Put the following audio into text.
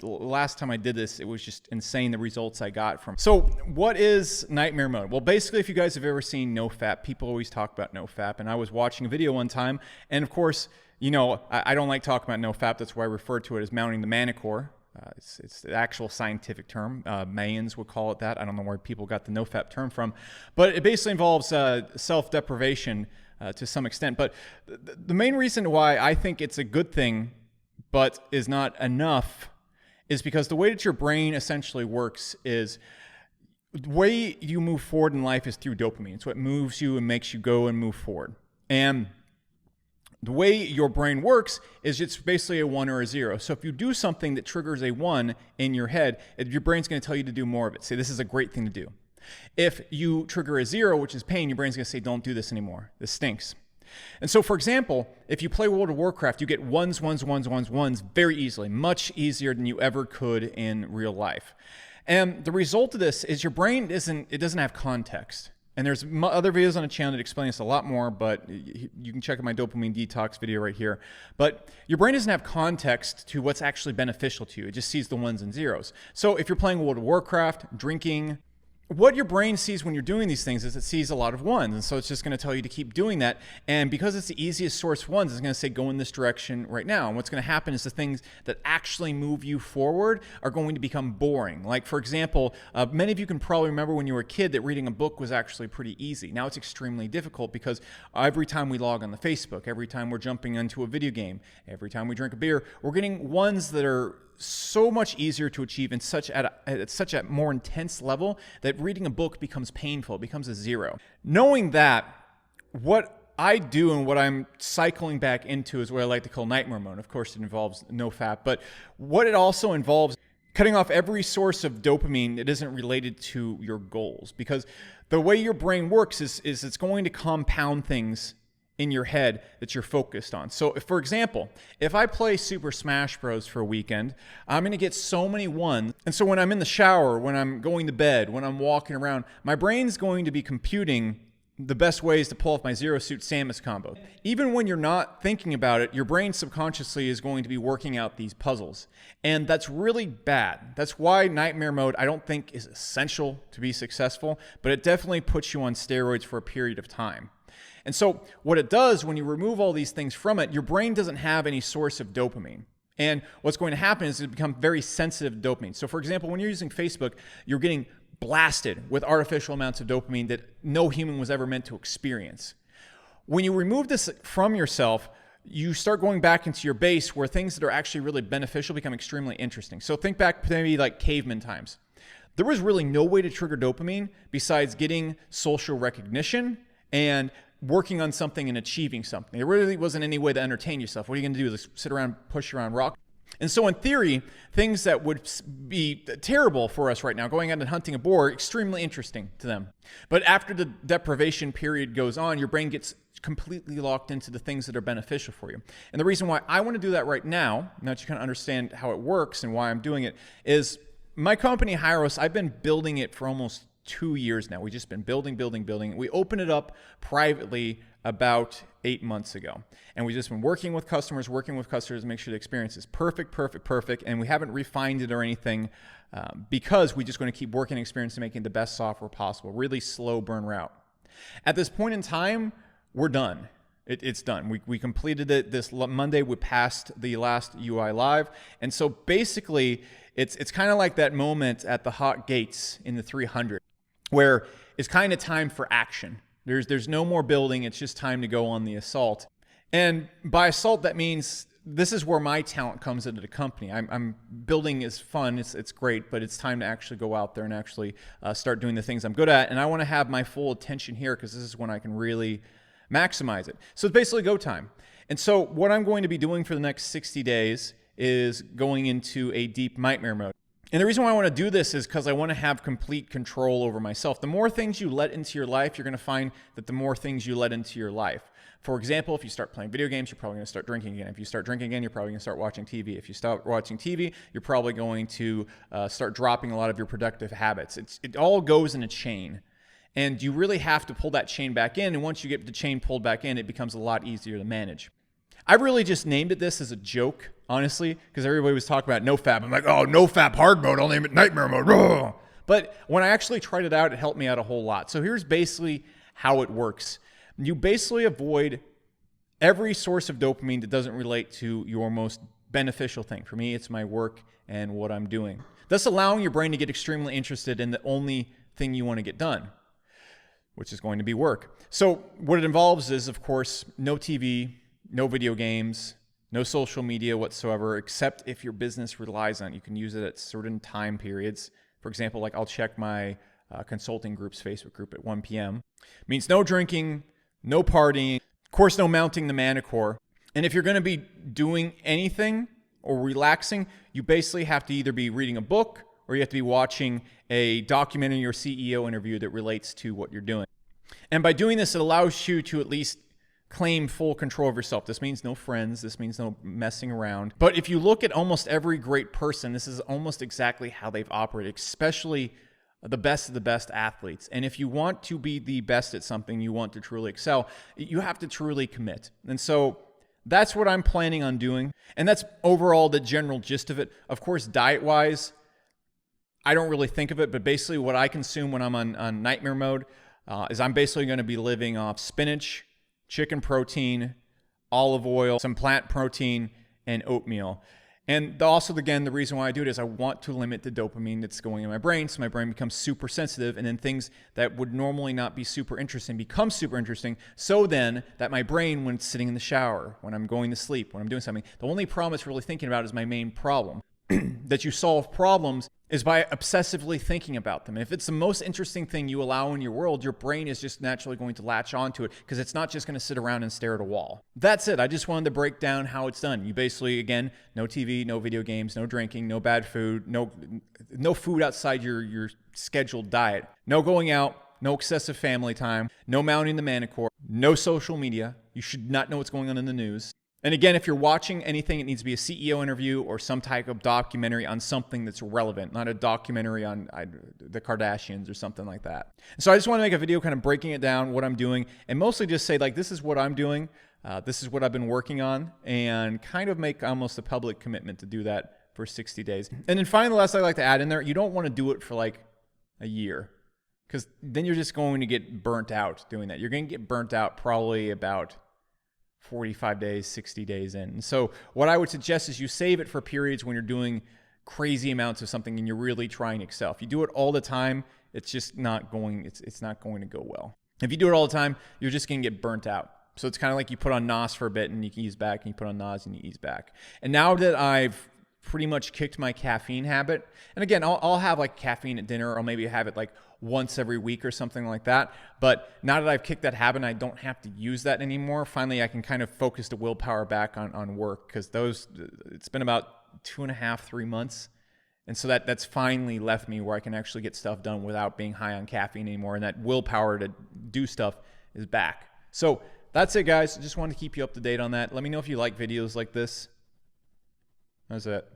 last time I did this, it was just insane the results I got from. So what is nightmare mode? Well, basically, if you guys have ever seen NoFap, people always talk about NoFap, and I was watching a video one time, and of course, you know, I don't like talking about NoFap. That's why I refer to it as mounting the manicore. It's the actual scientific term. Mayans would call it that. I don't know where people got the NoFap term from, but it basically involves self-deprivation to some extent. But the main reason why I think it's a good thing, but is not enough, is because the way that your brain essentially works is the way you move forward in life is through dopamine. It's what moves you and makes you go and move forward. And the way your brain works is it's basically a 1 or a 0. So if you do something that triggers a 1 in your head, your brain's going to tell you to do more of it. Say, this is a great thing to do. If you trigger a 0, which is pain, your brain's going to say, don't do this anymore. This stinks. And so, for example, if you play World of Warcraft, you get ones very easily, much easier than you ever could in real life. And the result of this is your brain doesn't have context. And there's other videos on the channel that explain this a lot more, but you can check out my dopamine detox video right here. But your brain doesn't have context to what's actually beneficial to you. It just sees the 1s and 0s. So if you're playing World of Warcraft, drinking, what your brain sees when you're doing these things is it sees a lot of 1s. And so it's just going to tell you to keep doing that. And because it's the easiest source 1s, it's going to say go in this direction right now. And what's going to happen is the things that actually move you forward are going to become boring. Like, for example, many of you can probably remember when you were a kid that reading a book was actually pretty easy. Now it's extremely difficult because every time we log on the Facebook, every time we're jumping into a video game, every time we drink a beer, we're getting 1s that are so much easier to achieve and at such a more intense level that reading a book becomes painful, it becomes a 0. Knowing that, what I do and what I'm cycling back into is what I like to call nightmare mode. Of course, it involves NoFap, but what it also involves cutting off every source of dopamine that isn't related to your goals, because the way your brain works is it's going to compound things in your head that you're focused on. So if, for example, if I play Super Smash Bros. For a weekend, I'm gonna get so many 1s. And so when I'm in the shower, when I'm going to bed, when I'm walking around, my brain's going to be computing the best ways to pull off my Zero Suit Samus combo. Even when you're not thinking about it, your brain subconsciously is going to be working out these puzzles. And that's really bad. That's why nightmare mode, I don't think, is essential to be successful, but it definitely puts you on steroids for a period of time. And so what it does when you remove all these things from it, your brain doesn't have any source of dopamine. And what's going to happen is it becomes very sensitive to dopamine. So for example, when you're using Facebook, you're getting blasted with artificial amounts of dopamine that no human was ever meant to experience. When you remove this from yourself, you start going back into your base where things that are actually really beneficial become extremely interesting. So think back to maybe like caveman times. There was really no way to trigger dopamine besides getting social recognition and working on something and achieving something. There really wasn't any way to entertain yourself. What are you going to do? Just sit around, push around rock? And so in theory, things that would be terrible for us right now, going out and hunting a boar, extremely interesting to them. But after the deprivation period goes on, your brain gets completely locked into the things that are beneficial for you. And the reason why I want to do that right now that you kind of understand how it works and why I'm doing it, is my company, Hyros, I've been building it for almost 2 years now. We've just been building. We opened it up privately about 8 months ago. And we've just been working with customers to make sure the experience is perfect. And we haven't refined it or anything because we're just going to keep working experience and making the best software possible. Really slow burn route. At this point in time, we're done. It's done. We completed it this Monday. We passed the last UI live. And so basically, it's kind of like that moment at the hot gates in the 300. Where it's kind of time for action. There's no more building, it's just time to go on the assault. And by assault, that means this is where my talent comes into the company. I'm building is fun, it's great, but it's time to actually go out there and actually start doing the things I'm good at. And I want to have my full attention here because this is when I can really maximize it. So it's basically go time. And so what I'm going to be doing for the next 60 days is going into a deep nightmare mode. And the reason why I want to do this is because I want to have complete control over myself. The more things you let into your life, you're going to find that the more things you let into your life. For example, if you start playing video games, you're probably going to start drinking again. If you start drinking again, you're probably going to start watching TV. If you start watching TV, you're probably going to start dropping a lot of your productive habits. It all goes in a chain. And you really have to pull that chain back in. And once you get the chain pulled back in, it becomes a lot easier to manage. I really just named it this as a joke. honestly, because everybody was talking about NoFap. I'm like, oh, NoFap hard mode, I'll name it nightmare mode. Ugh. But when I actually tried it out, it helped me out a whole lot. So here's basically how it works. You basically avoid every source of dopamine that doesn't relate to your most beneficial thing. For me, it's my work and what I'm doing. Thus allowing your brain to get extremely interested in the only thing you want to get done, which is going to be work. So what it involves is, of course, no TV, no video games, no social media whatsoever, except if your business relies on it. You can use it at certain time periods. For example, like I'll check my consulting group's Facebook group at 1 p.m. It means no drinking, no partying, of course, no mounting the manicure. And if you're going to be doing anything or relaxing, you basically have to either be reading a book or you have to be watching a documentary or CEO interview that relates to what you're doing. And by doing this, it allows you to at least claim full control of yourself. This means no friends. This means no messing around. But if you look at almost every great person, this is almost exactly how they've operated, especially the best of the best athletes. And if you want to be the best at something, you want to truly excel, you have to truly commit. And so that's what I'm planning on doing. And that's overall the general gist of it. Of course, diet-wise, I don't really think of it, but basically what I consume when I'm on nightmare mode is I'm basically going to be living off spinach, chicken protein, olive oil, some plant protein, and oatmeal. And also, again, the reason why I do it is I want to limit the dopamine that's going in my brain, so my brain becomes super sensitive, and then things that would normally not be super interesting become super interesting, so then that my brain, when it's sitting in the shower, when I'm going to sleep, when I'm doing something, the only problem it's really thinking about is my main problem. That you solve problems is by obsessively thinking about them. If it's the most interesting thing you allow in your world, your brain is just naturally going to latch onto it because it's not just going to sit around and stare at a wall. That's it. I just wanted to break down how it's done. You basically, again, no TV, no video games, no drinking, no bad food, no food outside your scheduled diet, no going out, no excessive family time, no mounting the manicure, no social media. You should not know what's going on in the news. And again, if you're watching anything, it needs to be a CEO interview or some type of documentary on something that's relevant, not a documentary on the Kardashians or something like that. So I just want to make a video kind of breaking it down, what I'm doing, and mostly just say, like, this is what I'm doing. This is what I've been working on, and kind of make almost a public commitment to do that for 60 days. And then finally, the last I'd like to add in there, you don't want to do it for like a year, because then you're just going to get burnt out doing that. You're going to get burnt out probably about 45 days, 60 days in. And so what I would suggest is you save it for periods when you're doing crazy amounts of something and you're really trying to excel. If you do it all the time, it's just not going, it's not going to go well. If you do it all the time, you're just going to get burnt out. So it's kind of like you put on NOS for a bit and you can ease back, and you put on NOS and you ease back. And now that I've pretty much kicked my caffeine habit, and again, I'll have like caffeine at dinner, or maybe have it like once every week or something like that. But now that I've kicked that habit and I don't have to use that anymore, finally I can kind of focus the willpower back on work, because it's been about 2.5, 3 months. And so that's finally left me where I can actually get stuff done without being high on caffeine anymore. And that willpower to do stuff is back. So that's it, guys. I just wanted to keep you up to date on that. Let me know if you like videos like this. That's it.